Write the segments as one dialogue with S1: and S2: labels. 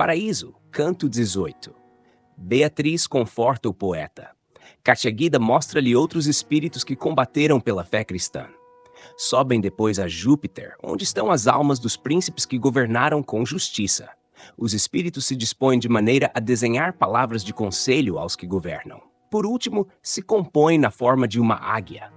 S1: Paraíso, canto 18. Beatriz conforta o poeta. Kátia Guida mostra-lhe outros espíritos que combateram pela fé cristã. Sobem depois a Júpiter, onde estão as almas dos príncipes que governaram com justiça. Os espíritos se dispõem de maneira a desenhar palavras de conselho aos que governam. Por último, se compõem na forma de uma águia.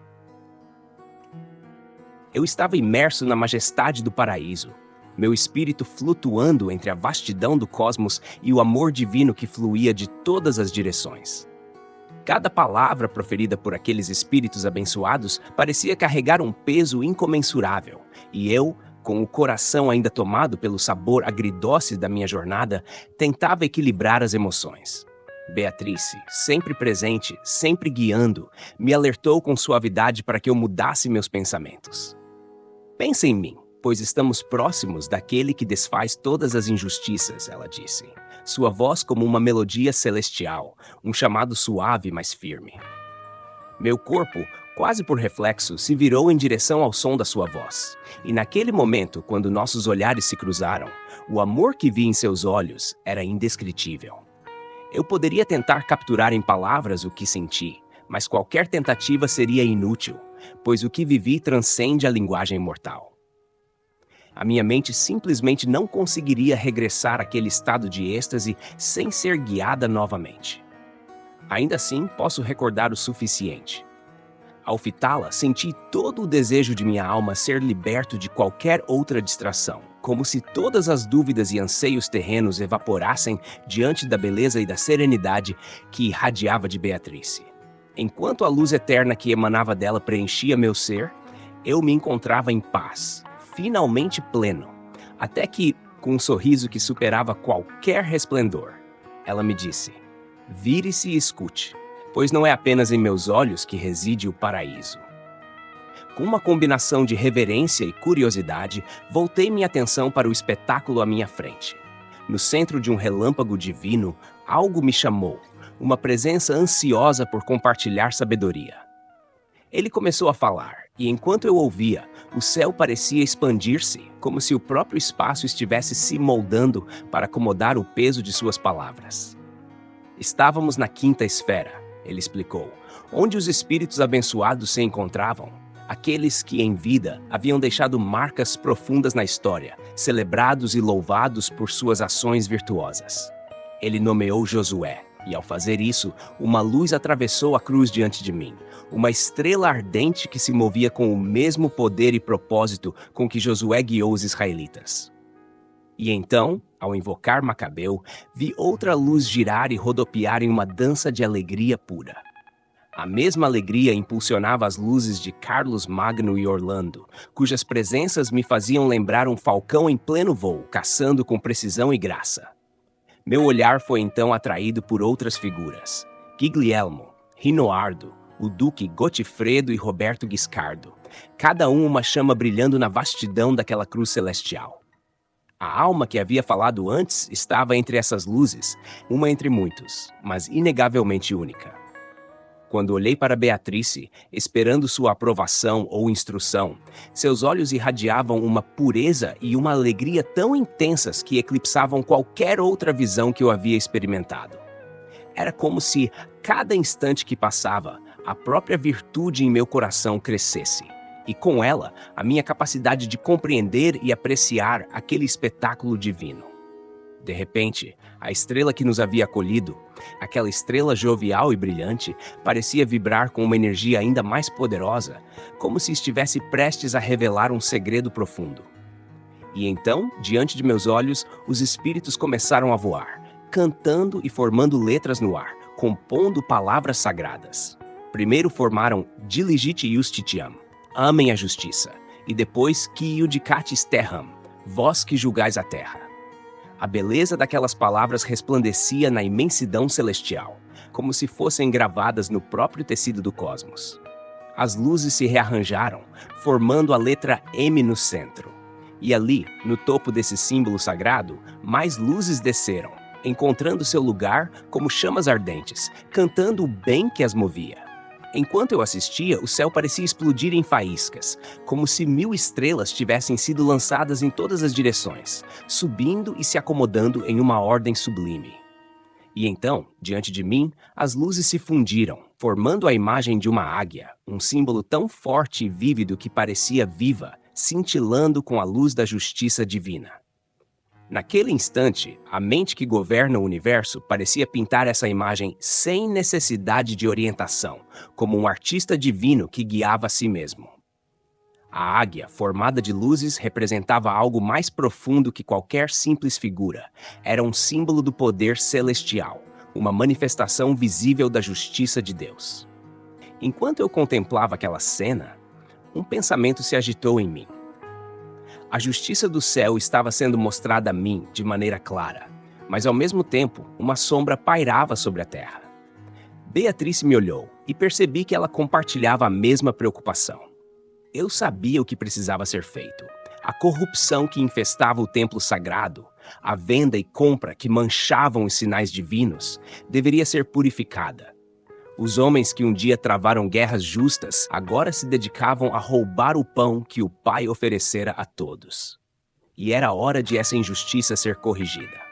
S1: Eu estava imerso na majestade do paraíso, meu espírito flutuando entre a vastidão do cosmos e o amor divino que fluía de todas as direções. Cada palavra proferida por aqueles espíritos abençoados parecia carregar um peso incomensurável, e eu, com o coração ainda tomado pelo sabor agridoce da minha jornada, tentava equilibrar as emoções. Beatriz, sempre presente, sempre guiando, me alertou com suavidade para que eu mudasse meus pensamentos. Pense em mim, pois estamos próximos daquele que desfaz todas as injustiças, ela disse. Sua voz como uma melodia celestial, um chamado suave, mas firme. Meu corpo, quase por reflexo, se virou em direção ao som da sua voz. E naquele momento, quando nossos olhares se cruzaram, o amor que vi em seus olhos era indescritível. Eu poderia tentar capturar em palavras o que senti, mas qualquer tentativa seria inútil, pois o que vivi transcende a linguagem mortal. A minha mente simplesmente não conseguiria regressar àquele estado de êxtase sem ser guiada novamente. Ainda assim, posso recordar o suficiente. Ao fitá-la, senti todo o desejo de minha alma ser liberto de qualquer outra distração, como se todas as dúvidas e anseios terrenos evaporassem diante da beleza e da serenidade que irradiava de Beatriz. Enquanto a luz eterna que emanava dela preenchia meu ser, eu me encontrava em paz, finalmente pleno, até que, com um sorriso que superava qualquer resplendor, ela me disse: vire-se e escute, pois não é apenas em meus olhos que reside o paraíso. Com uma combinação de reverência e curiosidade, voltei minha atenção para o espetáculo à minha frente. No centro de um relâmpago divino, algo me chamou, uma presença ansiosa por compartilhar sabedoria. Ele começou a falar, e enquanto eu ouvia, o céu parecia expandir-se, como se o próprio espaço estivesse se moldando para acomodar o peso de suas palavras. Estávamos na quinta esfera, ele explicou, onde os espíritos abençoados se encontravam, aqueles que em vida haviam deixado marcas profundas na história, celebrados e louvados por suas ações virtuosas. Ele nomeou Josué, e ao fazer isso, uma luz atravessou a cruz diante de mim, uma estrela ardente que se movia com o mesmo poder e propósito com que Josué guiou os israelitas. E então, ao invocar Macabeu, vi outra luz girar e rodopiar em uma dança de alegria pura. A mesma alegria impulsionava as luzes de Carlos Magno e Orlando, cujas presenças me faziam lembrar um falcão em pleno voo, caçando com precisão e graça. Meu olhar foi então atraído por outras figuras: Guglielmo, Rinoardo, o Duque Gotifredo e Roberto Guiscardo, cada um uma chama brilhando na vastidão daquela cruz celestial. A alma que havia falado antes estava entre essas luzes, uma entre muitos, mas inegavelmente única. Quando olhei para Beatriz, esperando sua aprovação ou instrução, seus olhos irradiavam uma pureza e uma alegria tão intensas que eclipsavam qualquer outra visão que eu havia experimentado. Era como se, cada instante que passava, a própria virtude em meu coração crescesse, e com ela, a minha capacidade de compreender e apreciar aquele espetáculo divino. De repente, a estrela que nos havia acolhido, aquela estrela jovial e brilhante, parecia vibrar com uma energia ainda mais poderosa, como se estivesse prestes a revelar um segredo profundo. E então, diante de meus olhos, os espíritos começaram a voar, cantando e formando letras no ar, compondo palavras sagradas. Primeiro formaram Diligite Justitiam, amem a justiça, e depois Qui Judicatis Terram, vós que julgais a terra. A beleza daquelas palavras resplandecia na imensidão celestial, como se fossem gravadas no próprio tecido do cosmos. As luzes se rearranjaram, formando a letra M no centro. E ali, no topo desse símbolo sagrado, mais luzes desceram, encontrando seu lugar como chamas ardentes, cantando o bem que as movia. Enquanto eu assistia, o céu parecia explodir em faíscas, como se 1000 estrelas tivessem sido lançadas em todas as direções, subindo e se acomodando em uma ordem sublime. E então, diante de mim, as luzes se fundiram, formando a imagem de uma águia, um símbolo tão forte e vívido que parecia viva, cintilando com a luz da justiça divina. Naquele instante, a mente que governa o universo parecia pintar essa imagem sem necessidade de orientação, como um artista divino que guiava a si mesmo. A águia, formada de luzes, representava algo mais profundo que qualquer simples figura. Era um símbolo do poder celestial, uma manifestação visível da justiça de Deus. Enquanto eu contemplava aquela cena, um pensamento se agitou em mim. A justiça do céu estava sendo mostrada a mim de maneira clara, mas ao mesmo tempo, uma sombra pairava sobre a terra. Beatriz me olhou e percebi que ela compartilhava a mesma preocupação. Eu sabia o que precisava ser feito. A corrupção que infestava o templo sagrado, a venda e compra que manchavam os sinais divinos, deveria ser purificada. Os homens que um dia travaram guerras justas agora se dedicavam a roubar o pão que o Pai oferecera a todos. E era hora de essa injustiça ser corrigida.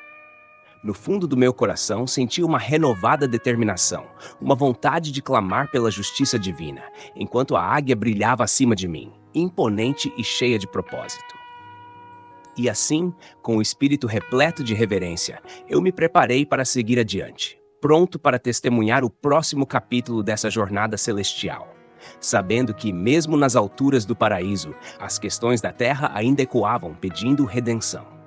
S1: No fundo do meu coração senti uma renovada determinação, uma vontade de clamar pela justiça divina, enquanto a águia brilhava acima de mim, imponente e cheia de propósito. E assim, com o espírito repleto de reverência, eu me preparei para seguir adiante, pronto para testemunhar o próximo capítulo dessa jornada celestial, sabendo que, mesmo nas alturas do paraíso, as questões da terra ainda ecoavam pedindo redenção.